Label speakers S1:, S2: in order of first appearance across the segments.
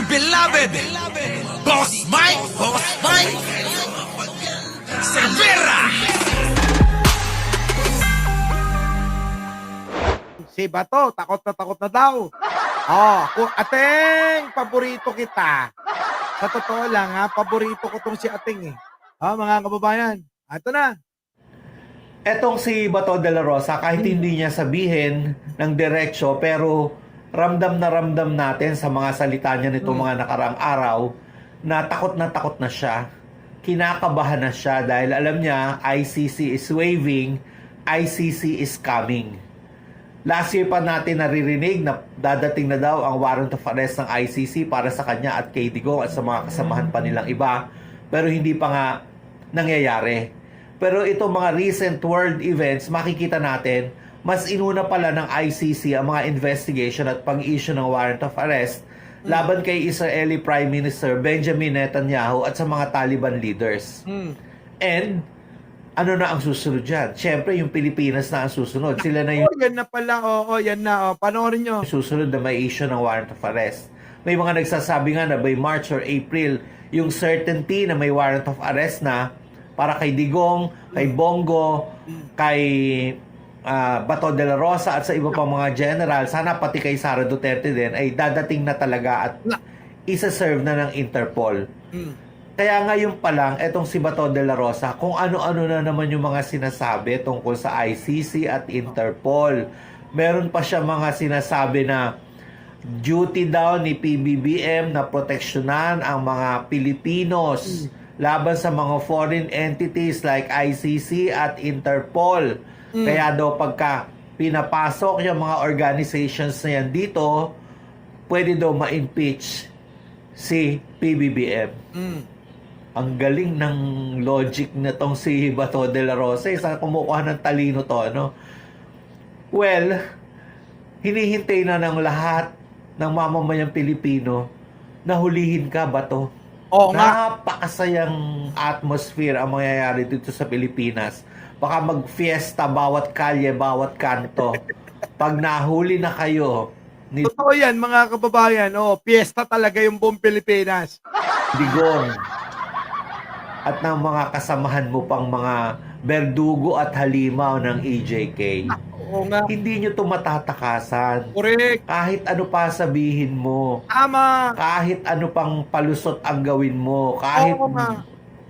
S1: beloved Boss Mike Cervera.
S2: Si Bato, takot na daw. Oh, Ateng, paborito kita. Sa totoo lang ha, paborito ko tong si Ateng eh. Mga kababayan, ito na.
S3: Etong si Bato de la Rosa, kahit hindi niya sabihin ng diretsyo, pero ramdam natin sa mga salita niya nitong mga nakarang araw na takot na siya. Kinakabahan na siya dahil alam niya ICC is waving, ICC is coming. Last year pa natin naririnig na dadating na daw ang warrant of arrest ng ICC para sa kanya at kay Digong at sa mga kasamahan pa nilang iba. Pero hindi pa nga nangyayari. Pero itong mga recent world events, makikita natin, mas inuna pala ng ICC ang mga investigation at pag-issue ng warrant of arrest laban kay Israeli Prime Minister Benjamin Netanyahu at sa mga Taliban leaders. And ano na ang susunod dyan? Siyempre, yung Pilipinas na ang susunod. Sila na yung
S2: Yan na pala, yan na. Panoorin nyo.
S3: susunod na may issue ng warrant of arrest. May mga nagsasabi nga na by March or April, yung certainty na may warrant of arrest na para kay Digong, kay Bongo, kay Bato de la Rosa at sa iba pang mga general, sana pati kay Sara Duterte din, ay dadating na talaga at isa-serve na ng Interpol. Kaya ngayon pa lang, etong si Bato de la Rosa, kung ano-ano na naman yung mga sinasabi tungkol sa ICC at Interpol. Meron pa siya mga sinasabi na duty daw ni PBBM na proteksyonan ang mga Pilipinos laban sa mga foreign entities like ICC at Interpol. Kaya daw pagka pinapasok yung mga organizations na yan dito, pwede daw ma-impeach si PBBM. Ang galing ng logic na tong si Bato de la Rosa. Isang kumukuha ng talino to, no? Well, hinihintay na ng lahat ng mamamayang Pilipino na hulihin ka, Bato.
S2: Oo nga.
S3: Napakasayang atmosphere ang mangyayari dito sa Pilipinas. Baka mag-fiesta bawat kalye, bawat kanto. Pag nahuli na kayo ni
S2: Totoo yan, mga kababayan. Piyesta talaga yung buong Pilipinas.
S3: Digong at ng mga kasamahan mo pang mga berdugo at halimaw ng EJK.
S2: Oo nga.
S3: Hindi nyo ito matatakasan.
S2: Correct.
S3: Kahit ano pa sabihin mo,
S2: Tama.
S3: kahit ano pang palusot ang gawin mo, kahit
S2: Oo nga.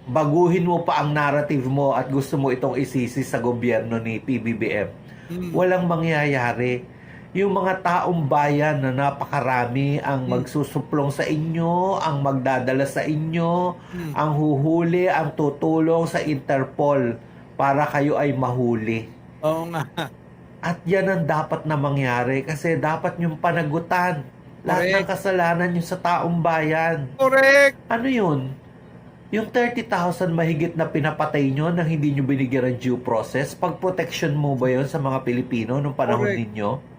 S3: baguhin mo pa ang narrative mo at gusto mo itong isisi sa gobyerno ni PBBM, walang mangyayari. Yung mga taong bayan na napakarami ang magsusuplong sa inyo, ang magdadala sa inyo, ang huhuli, ang tutulong sa Interpol para kayo ay mahuli.
S2: Oo nga.
S3: At yan ang dapat na mangyari kasi dapat yung panagutan lahat ng kasalanan nyo sa taong bayan.
S2: Correct.
S3: Ano yun? Yung 30,000 mahigit na pinapatay nyo nang hindi nyo binigyan ng due process, pag-protection mo ba yun sa mga Pilipino nung panahon
S2: Correct.
S3: ninyo?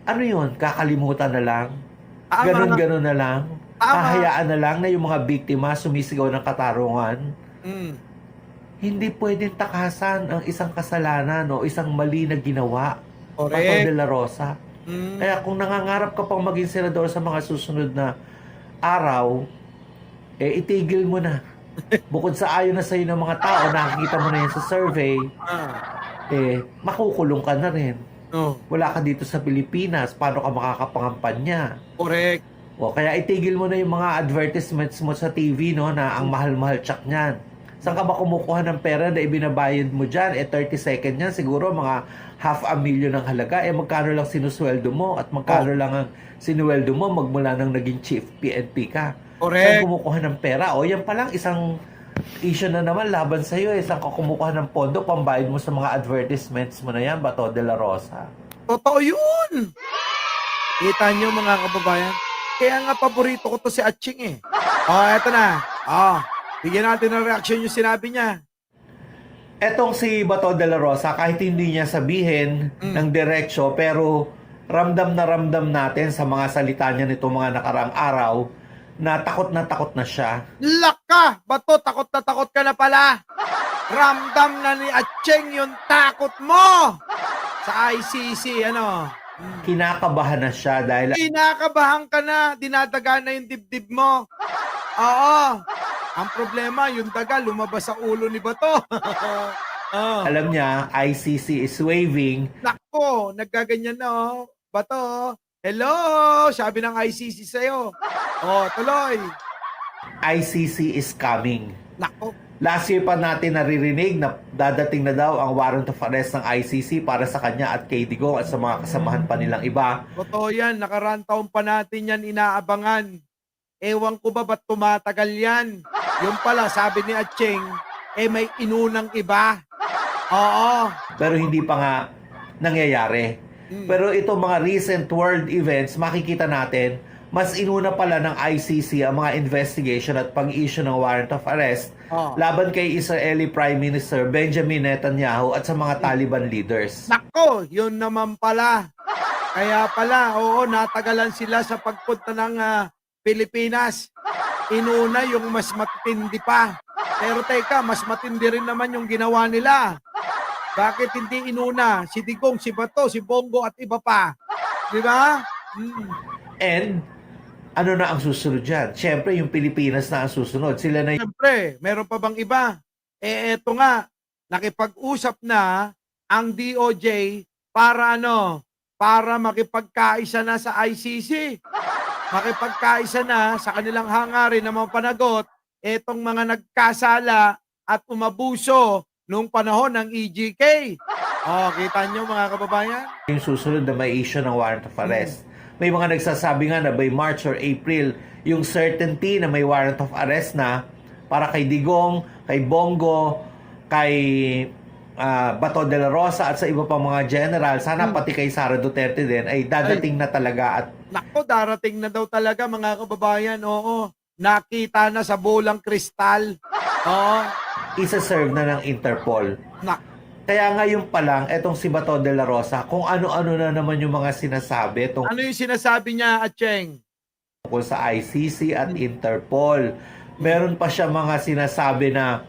S3: Ano yun? Kakalimutan na lang?
S2: Tama.
S3: Ganon-ganon na lang?
S2: Tama.
S3: Hahayaan na lang na yung mga biktima sumisigaw ng katarungan? Hindi pwedeng takasan ang isang kasalanan o isang mali na ginawa.
S2: Correct.
S3: Bato de la Rosa. Kaya kung nangangarap ka pang maging senador sa mga susunod na araw, itigil mo na. Bukod sa ayaw na sa'yo ng mga tao, nakikita mo na yan sa survey, makukulong ka na rin. Wala ka dito sa Pilipinas, paano ka makakapangampanya?
S2: Correct.
S3: Kaya itigil mo na yung mga advertisements mo sa TV, no, na ang mahal-mahal tsak niyan. Saan ka ba kumukuha ng pera na ibinabayad mo dyan? 30 second yan, siguro mga 500,000 ang halaga. Magkano lang sinusweldo mo at magkano lang ang sinuweldo mo magmula nang naging chief PNP ka?
S2: Correct.
S3: Saan kumukuha ng pera? Yan pa lang isang issue na naman laban sa'yo. Saan ka kumukuha ng pondo pambayad mo sa mga advertisements mo na yan, Bato de la Rosa?
S2: Totoo yun. Kita nyo mga kababayan. Kaya nga paborito ko to si Atching eh. Eto na. Bigyan natin ng reaction yung sinabi niya.
S3: Etong si Bato de la Rosa, kahit hindi niya sabihin ng diretsyo, pero ramdam natin sa mga salita niya nitong mga nakarang araw na takot na siya.
S2: Laka! Bato, takot ka na pala. Ramdam na ni Atching yung takot mo sa ICC, ano?
S3: kinakabahan na siya dahil
S2: Kinakabahan ka na, dinadaga na yung dibdib mo. Oo. Ang problema, yung daga lumabas sa ulo ni Bato. Oh.
S3: alam niya ICC is waving.
S2: Nako, naggaganyan na oh. Bato, hello, sabi ng ICC sa'yo. Oh, tuloy.
S3: ICC is coming.
S2: Nako,
S3: Last year pa natin naririnig na dadating na daw ang warrant of arrest ng ICC para sa kanya at kay Digong at sa mga kasamahan pa nilang iba.
S2: totoo yan, nakaraan taon pa natin yan inaabangan. Ewan ko ba ba't tumatagal yan? Yung pala, sabi ni Atcheng, may inunang iba. Oo.
S3: Pero hindi pa nga nangyayari. Pero itong mga recent world events, makikita natin, mas inuna pala ng ICC ang mga investigation at pag-issue ng warrant of arrest laban kay Israeli Prime Minister Benjamin Netanyahu at sa mga Taliban leaders.
S2: Nako, yun naman pala. Kaya pala, oo, natagalan sila sa pagpunta ng Pilipinas. Inuna yung mas matindi pa. Pero teka, mas matindi rin naman yung ginawa nila. Bakit hindi inuna si Digong, si Bato, si Bongo at iba pa? Di ba?
S3: And ano na ang susunod dyan? Siyempre, yung Pilipinas na ang susunod. Sila na
S2: Siyempre, meron pa bang iba? Eto nga, nakipag-usap na ang DOJ para ano? Para makipagkaisa na sa ICC. Makipagkaisa na sa kanilang hangarin na mga panagot etong mga nagkasala at umabuso nung panahon ng EGK. Kita nyo mga kababayan?
S3: yung susunod na may issue ng warrant of arrest. May mga nagsasabi nga na by March or April, yung certainty na may warrant of arrest na para kay Digong, kay Bongo, kay Bato de la Rosa at sa iba pang mga general, sana pati kay Sara Duterte din, ay dadating na talaga at
S2: Nako, darating na daw talaga mga kababayan. Oo, nakita na sa bolang kristal. Oo,
S3: isa-serve na ng Interpol.
S2: nak
S3: Kaya ngayon pa lang, etong si Bato de la Rosa, kung ano-ano na naman yung mga sinasabi
S2: ano yung sinasabi niya, Atcheng?
S3: tungkol sa ICC at Interpol. Meron pa siya mga sinasabi na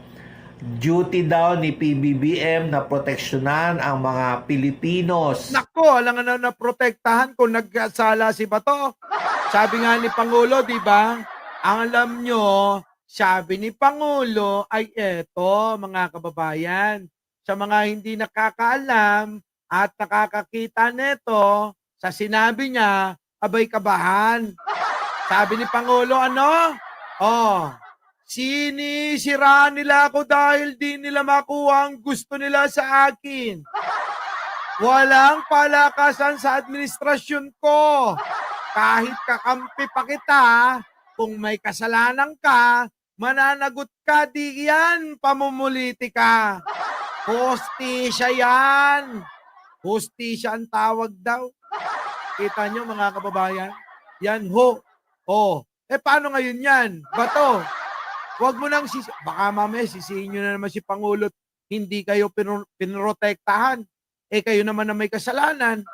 S3: duty daw ni PBBM na proteksyonan ang mga Pilipinos.
S2: Nako, alam na protektahan kung nagkasala si Bato. Sabi nga ni Pangulo, di ba? Ang alam nyo, sabi ni Pangulo ay eto, mga kababayan. Sa mga hindi nakakaalam at nakakakita nito, sa sinabi niya, abay kabahan. Sabi ni Pangulo, ano? Sinisiraan nila ako dahil di nila makuha ang gusto nila sa akin. Walang palakasan sa administrasyon ko. Kahit kakampi pa kita, kung may kasalanan ka, mananagot ka, di yan, pamumuliti ka. Hostisya yan. Hostisya ang tawag daw. Kita nyo mga kababayan? Yan ho. Paano ngayon yan? Bato, wag mo nang baka mamaya sisihin nyo na naman si Pangulo hindi kayo pinrotektahan. Kayo naman na may kasalanan.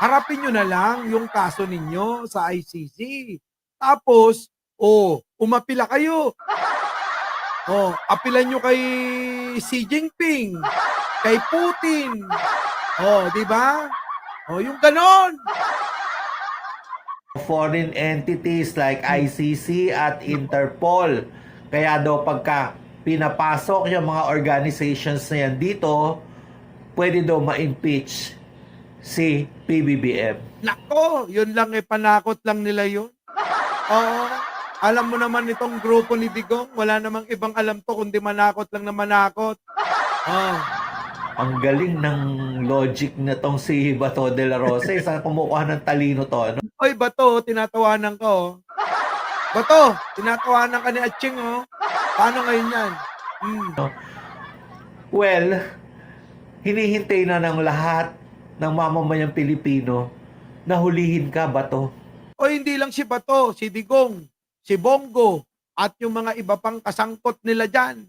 S2: Harapin nyo na lang yung kaso ninyo sa ICC. Tapos, umapila kayo. Apilan nyo kay Xi Jinping, kay Putin. Di ba? Yung ganon.
S3: Foreign entities like ICC at Interpol. Kaya daw pagka pinapasok yung mga organizations na yan dito, pwede daw ma-impeach si PBBM.
S2: Nako, yun lang panakot lang nila yun. Alam mo naman itong grupo ni Digong, wala namang ibang alam to kundi manakot lang na manakot.
S3: Ang galing ng logic na tong si Bato de la Rosa. Saan kumukuha ng talino to? Ano?
S2: Oy, Bato, tinatawanan ko. Bato, tinatawanan ka ni Atcheng, Paano ngayon yan?
S3: Well, hinihintay na ng lahat ng mamamayang Pilipino na hulihin ka, Bato.
S2: O hindi lang si Bato, si Digong, si Bongo, at yung mga iba pang kasangkot nila dyan.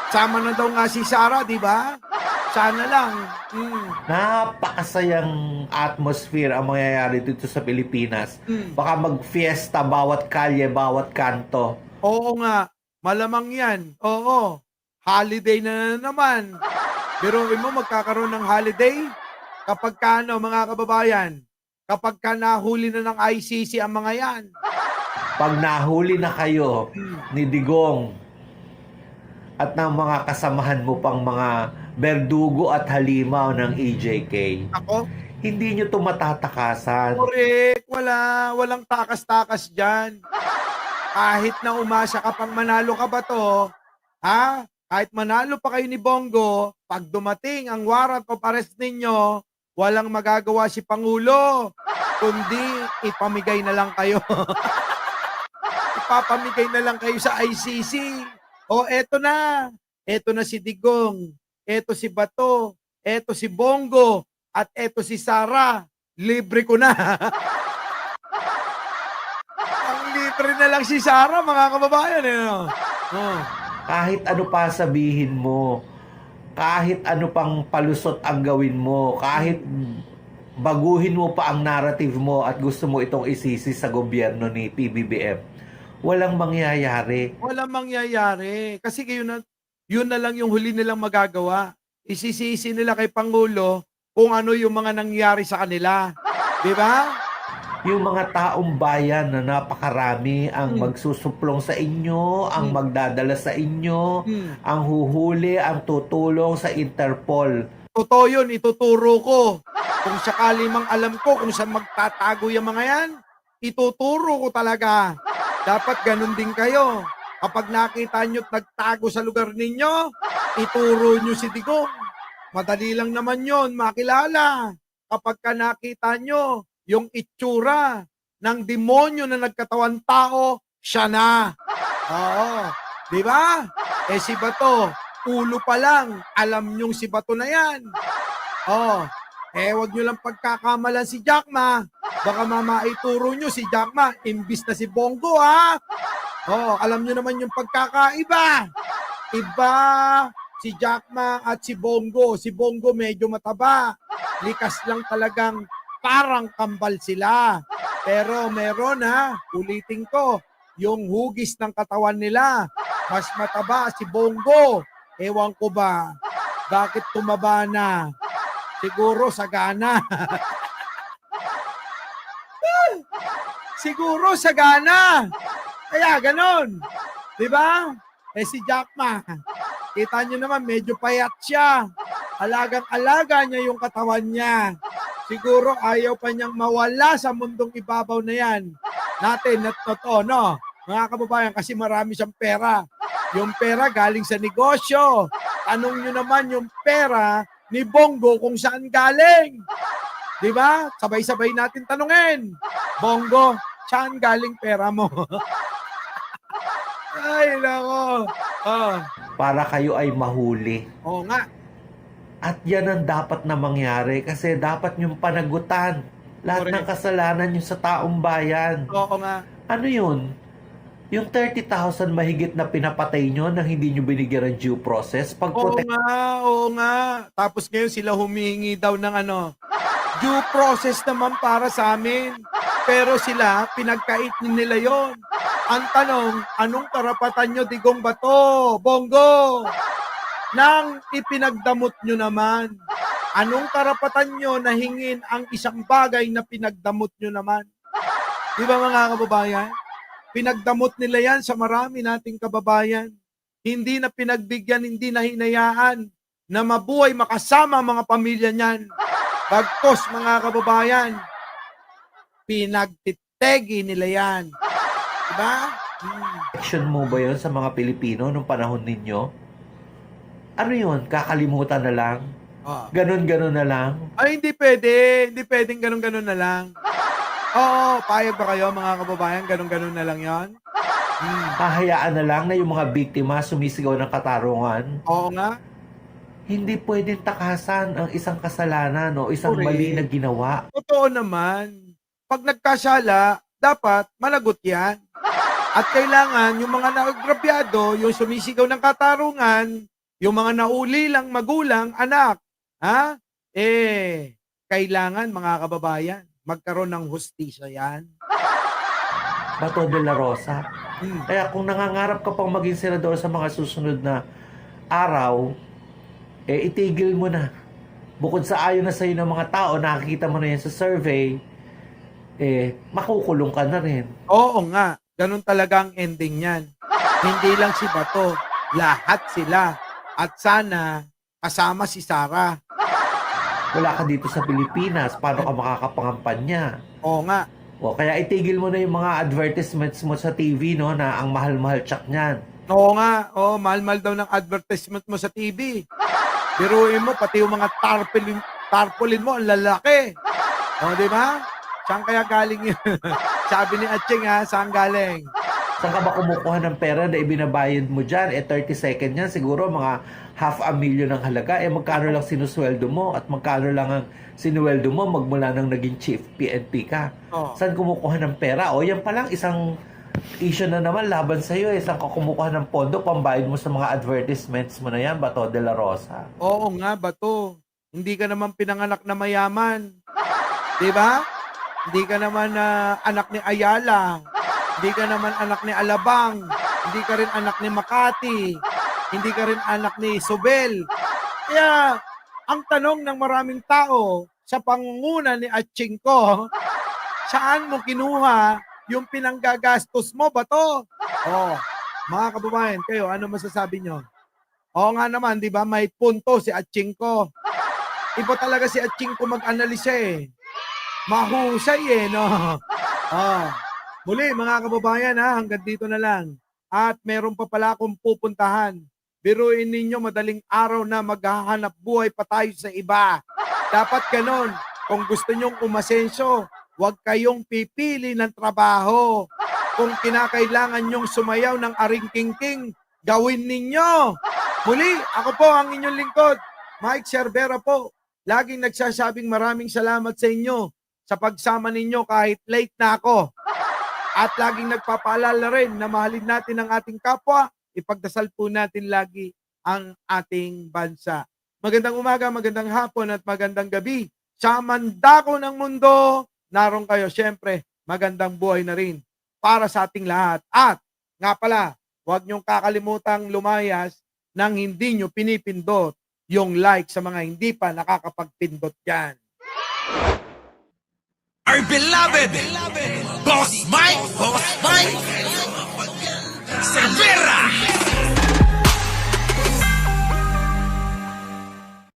S2: Sama na daw nga si Sara, di ba? Sana lang.
S3: Napakasayang atmosphere ang mangyayari dito sa Pilipinas. Baka mag-fiesta bawat kalye, bawat kanto.
S2: Oo nga, malamang yan. Oo, holiday na naman. Pero mo magkakaroon ng holiday? Kapag ka, ano, mga kababayan, kapag ka nahuli na ng ICC ang mga yan.
S3: Pag nahuli na kayo ni Digong at ng mga kasamahan mo pang mga berdugo at halimaw ng EJK,
S2: Ako,
S3: hindi nyo ito matatakasan.
S2: correct. Walang takas-takas dyan. Kahit na umasa ka pang manalo ka ba to, ha? Kahit manalo pa kayo ni Bongo, pag dumating ang warrant of arrest ninyo, walang magagawa si Pangulo, kundi ipamigay na lang kayo. Ipapamigay na lang kayo sa ICC. O eto na. Eto na si Digong. Eto si Bato. Eto si Bongo. At eto si Sara. Libre ko na. Ang libre na lang si Sara, mga kababayan. No? Oh.
S3: Kahit ano pa sabihin mo, kahit ano pang palusot ang gawin mo, kahit baguhin mo pa ang narrative mo at gusto mo itong isisi sa gobyerno ni PBBM, walang mangyayari.
S2: Walang mangyayari. Kasi yun na lang yung huli nilang magagawa. Isisisi nila kay Pangulo kung ano yung mga nangyari sa kanila. Di ba?
S3: Yung mga taong bayan na napakarami ang magsusuplong sa inyo, ang magdadala sa inyo, ang huhuli, ang tutulong sa Interpol.
S2: Totoo yun, ituturo ko. Kung sakali mang alam ko kung saan magtatago yung mga yan, ituturo ko talaga. Dapat ganun din kayo. Kapag nakita nyo nagtago sa lugar ninyo, ituro nyo si Digong. Madali lang naman yon makilala. Kapag ka nakita nyo yung itsura ng demonyo na nagkatawan tao, siya na. Oo. Di ba? Eh si Bato, ulo pa lang, alam nyong si Bato na yan. Oh, eh wag nyo lang pagkakamalan si Jackma. Baka mamaituro nyo si Jackma, imbis na si Bongo, ha? Oh, alam nyo naman yung pagkakaiba. Iba si Jackma at si Bongo. Si Bongo medyo mataba. Likas lang talagang parang kambal sila. Pero meron, ha, ulitin ko, yung hugis ng katawan nila, mas mataba si Bongo. Ewan ko ba, bakit tumaba na? Siguro sagana. Siguro sagana. Kaya ganon. Di ba? Eh si Jackma, kita nyo naman, medyo payat siya. Alagang-alaga niya yung katawan niya. Siguro ayaw pa niyang mawala sa mundong ibabaw na yan. Natin, at totoo, no? Mga kababayan, kasi marami siyang pera. Yung pera galing sa negosyo. Tanong nyo naman yung pera ni Bongo kung saan galing. Di ba? Sabay-sabay natin tanungin. Bongo, saan galing pera mo? Ay, nako. Oh.
S3: Para kayo ay mahuli.
S2: Oo nga.
S3: At yan ang dapat na mangyari kasi dapat yung panagutan lahat ng kasalanan nyo sa taong bayan.
S2: Oo nga.
S3: Ano yun? Yung 30,000 mahigit na pinapatay nyo nang hindi nyo binigyan ng due process?
S2: Oo nga. Tapos ngayon sila humihingi daw ng due process naman para sa amin. Pero sila, pinagkait nila yon. Ang tanong, anong karapatan nyo, Digong Bato, Bongo? Nang ipinagdamot nyo naman, anong karapatan nyo na hingin ang isang bagay na pinagdamot nyo naman? Di ba mga kababayan? Pinagdamot nila yan sa marami nating kababayan. Hindi na pinagbigyan, hindi na hinayaan na mabuhay makasama mga pamilya niyan. Bagkos mga kababayan, pinagtitegi nila yan. Diba?
S3: Action mo ba yun sa mga Pilipino nung panahon ninyo? Ano yun? Kakalimutan na lang? Ganon-ganon na lang?
S2: Ay, hindi pwede. Hindi pwedeng ganon-ganon na lang. Oo, payag ba kayo mga kababayan? Ganon-ganon na lang yon.
S3: Hahayaan na lang na yung mga biktima sumisigaw ng katarungan?
S2: Oo nga.
S3: Hindi pwedeng takasan ang isang kasalanan o isang
S2: Correct.
S3: mali na ginawa.
S2: Totoo naman. Pag nagkasala, dapat managot yan. At kailangan yung mga naagrabyado, yung sumisigaw ng katarungan, yung mga naulilang magulang, anak, kailangan mga kababayan, magkaroon ng hustisya yan.
S3: Bato de la Rosa. Kaya kung nangangarap ka pang maging senador sa mga susunod na araw, itigil mo na. bukod sa ayaw na sa'yo ng mga tao, nakikita mo na yan sa survey, makukulong ka na rin.
S2: Oo nga, ganun talaga ang ending niyan. Hindi lang si Bato, lahat sila. At sana kasama si Sarah.
S3: Wala ka dito sa Pilipinas, paano ka makakapangampanya?
S2: Oo nga.
S3: O, kaya itigil mo na yung mga advertisements mo sa TV, no, na ang mahal-mahal tsak niyan.
S2: Oo nga, mahal-mahal daw ng advertisement mo sa TV. Biruin mo, pati yung mga tarpaulin mo, ang lalaki. Di ba? Saan kaya galing yun? Sabi ni Atching saan galing?
S3: Saan ka ba kumukuha ng pera na ibinabayad mo dyan? 30 second yan, siguro mga $500,000 ang halaga. Magkano lang sinusweldo mo at magkano lang ang sinuweldo mo magmula nang naging chief PNP ka? Saan kumukuha ng pera? Yan pa lang isang issue na naman laban sa'yo. Saan ka kumukuha ng pondo pambayad mo sa mga advertisements mo na yan, Bato de la Rosa?
S2: Oo nga, Bato. Hindi ka naman pinanganak na mayaman. Di ba? Hindi ka naman anak ni Ayala. Hindi ka naman anak ni Alabang. Hindi ka rin anak ni Makati. Hindi ka rin anak ni Sobel. Kaya, ang tanong ng maraming tao sa pangunguna ni Atching ko, saan mo kinuha yung pinanggagastos mo, Bato? Mga kababayan, kayo, ano masasabi nyo? Oo nga naman, di ba? May punto si Atching ko. Iba talaga si Atching ko mag-analisa Mahusay no? Muli mga kababayan hanggang dito na lang. At meron pa pala akong pupuntahan. Biruin ninyo madaling araw na maghahanap buhay pa tayo sa iba. Dapat ganon. Kung gusto nyong umasenso, huwag kayong pipili ng trabaho. Kung kinakailangan nyong sumayaw ng aring-king-king, gawin ninyo. Muli, ako po ang inyong lingkod, Mike Cervera po. Laging nagsasabing maraming salamat sa inyo sa pagsama ninyo kahit late na ako. At laging nagpapaalala rin na mahalin natin ang ating kapwa, ipagdasal po natin lagi ang ating bansa. Magandang umaga, magandang hapon at magandang gabi. Sa mandako ng mundo, naroon kayo. Siyempre, magandang buhay na rin para sa ating lahat. At nga pala, huwag niyong kakalimutang lumayas nang hindi niyo pinipindot yung like sa mga hindi pa nakakapagpindot yan.
S1: Our beloved Boss Mike Cervera.